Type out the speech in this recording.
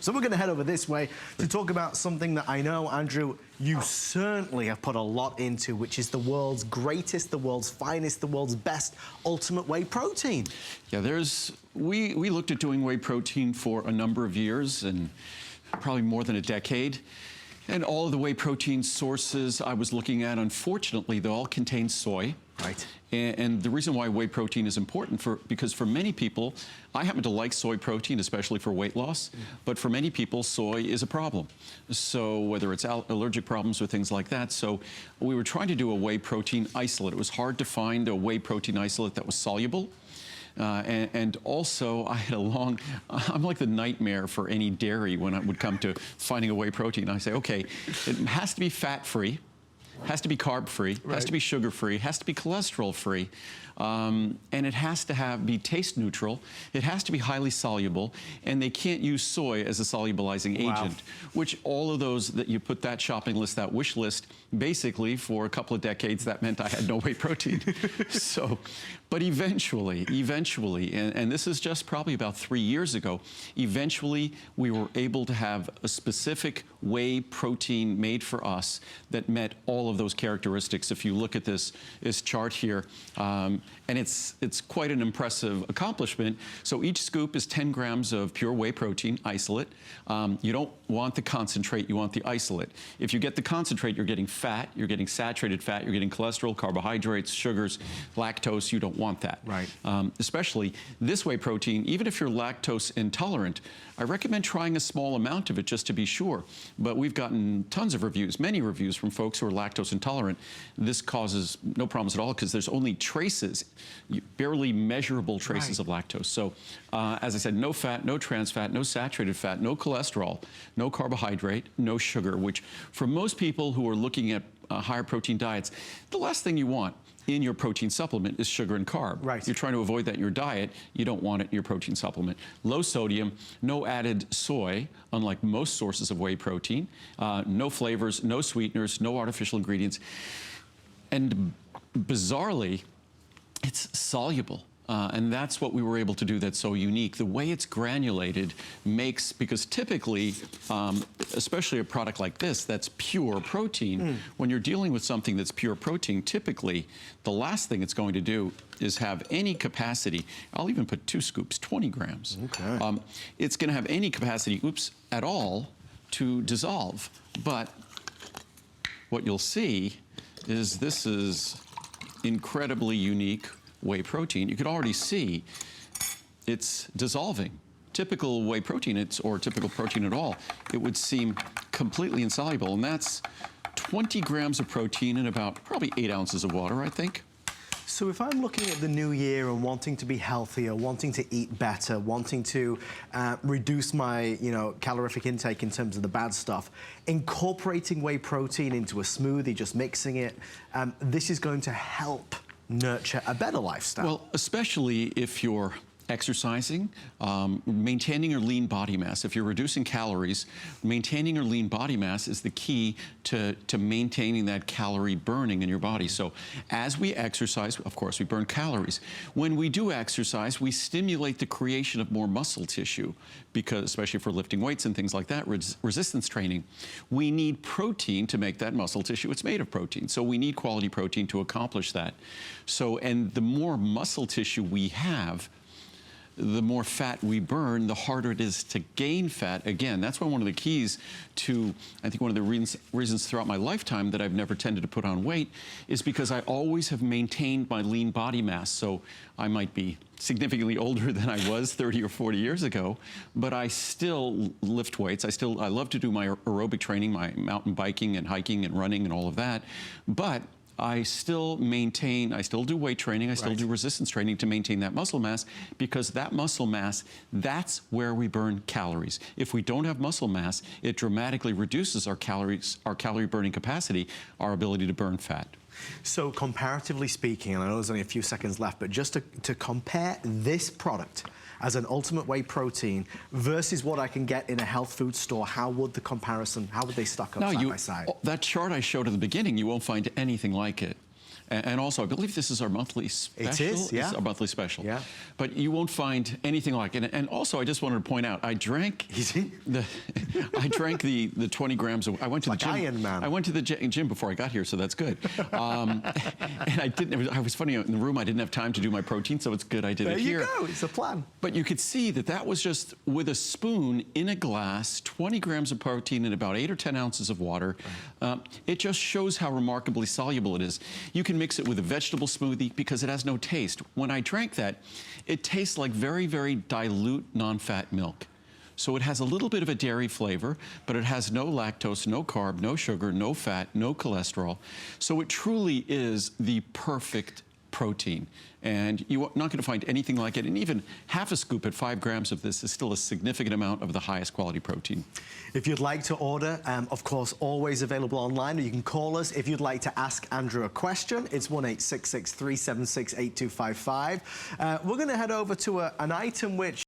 So we're going to head over this way to talk about something that I know, Andrew, you certainly have put a lot into, which is the world's greatest, the world's finest, the world's best ultimate whey protein. Yeah, we looked at doing whey protein for a number of years, and probably more than a decade. And all of the whey protein sources I was looking at, unfortunately, they all contain soy. Right. And the reason why whey protein is important, because for many people, I happen to like soy protein, especially for weight loss, but for many people, soy is a problem. So whether it's allergic problems or things like that. So we were trying to do a whey protein isolate. It was hard to find a whey protein isolate that was soluble. And also, I had I'm like the nightmare for any dairy when it would come to finding a whey protein. I say, okay, it has to be fat-free, has to be carb-free, right, has to be sugar-free, has to be cholesterol-free, and it has to be taste neutral. It has to be highly soluble, and they can't use soy as a solubilizing agent, which all of those that you put that shopping list, that wish list, basically for a couple of decades, that meant I had no whey protein. So, but eventually, and this is just probably about 3 years ago, eventually we were able to have a specific whey protein made for us that met all of those characteristics. If you look at this chart here, and it's quite an impressive accomplishment. So each scoop is 10 grams of pure whey protein isolate. You don't want the concentrate, you want the isolate. If you get the concentrate, you're getting fat, you're getting saturated fat, you're getting cholesterol, carbohydrates, sugars, lactose. You don't want that. Right. Especially this whey protein, even if you're lactose intolerant, I recommend trying a small amount of it just to be sure. But we've gotten tons of reviews, many reviews from folks who are lactose intolerant. This causes no problems at all because there's only traces, barely measurable traces of lactose. So as I said, no fat, no trans fat, no saturated fat, no cholesterol, no carbohydrate, no sugar, which for most people who are looking at higher protein diets, the last thing you want in your protein supplement is sugar and carb. Right. You're trying to avoid that in your diet. You don't want it in your protein supplement. Low sodium, no added soy, unlike most sources of whey protein. No flavors, no sweeteners, no artificial ingredients. And bizarrely, it's soluble. And that's what we were able to do that's so unique. The way it's granulated makes, because typically, especially a product like this that's pure protein, when you're dealing with something that's pure protein, typically the last thing it's going to do is have any capacity. I'll even put 2 scoops, 20 grams. Okay. It's going to have any capacity, at all to dissolve. But what you'll see is this is incredibly unique whey protein. You could already see it's dissolving. Typical whey protein, or typical protein at all, it would seem completely insoluble, and that's 20 grams of protein in about probably 8 ounces of water, I think. So if I'm looking at the new year and wanting to be healthier, wanting to eat better, wanting to reduce my, calorific intake in terms of the bad stuff, incorporating whey protein into a smoothie, just mixing it, this is going to help nurture a better lifestyle. Well, especially if you're exercising, maintaining your lean body mass. If you're reducing calories, maintaining your lean body mass is the key to maintaining that calorie burning in your body. So as we exercise, of course, we burn calories. When we do exercise, we stimulate the creation of more muscle tissue, because especially for lifting weights and things like that, resistance training, we need protein to make that muscle tissue. It's made of protein. So we need quality protein to accomplish that. So, and the more muscle tissue we have, the more fat we burn, the harder it is to gain fat. Again, that's one of the keys to, I think one of the reasons throughout my lifetime that I've never tended to put on weight is because I always have maintained my lean body mass. So I might be significantly older than I was 30 or 40 years ago, but I still lift weights. I love to do my aerobic training, my mountain biking and hiking and running and all of that. But I still do weight training, I still do resistance training to maintain that muscle mass, because that muscle mass, that's where we burn calories. If we don't have muscle mass, it dramatically reduces our calorie burning capacity, our ability to burn fat. So comparatively speaking, and I know there's only a few seconds left, but just to compare this product as an ultimate whey protein versus what I can get in a health food store, how would they stack up side by side? That chart I showed at the beginning, you won't find anything like it. And also, I believe this is our monthly special. It is, yeah. It's our monthly special. Yeah. But you won't find anything like it. And also, I just wanted to point out, I drank the 20 grams of, I went to the gym. Iron Man. I went to the gym before I got here, so that's good. And I was funny, in the room, I didn't have time to do my protein, so it's good I did it here. There you go, it's a plan. But you could see that was just with a spoon in a glass, 20 grams of protein and about 8 or 10 ounces of water. It just shows how remarkably soluble it is. You can mix it with a vegetable smoothie because it has no taste. When I drank that, it tastes like very, very dilute, non-fat milk. So it has a little bit of a dairy flavor, but it has no lactose, no carb, no sugar, no fat, no cholesterol. So it truly is the perfect protein. And you're not going to find anything like it. And even half a scoop at 5 grams of this is still a significant amount of the highest quality protein. If you'd like to order, of course, always available online, or you can call us. If you'd like to ask Andrew a question, it's 1-866-376-8255. We're going to head over to an item which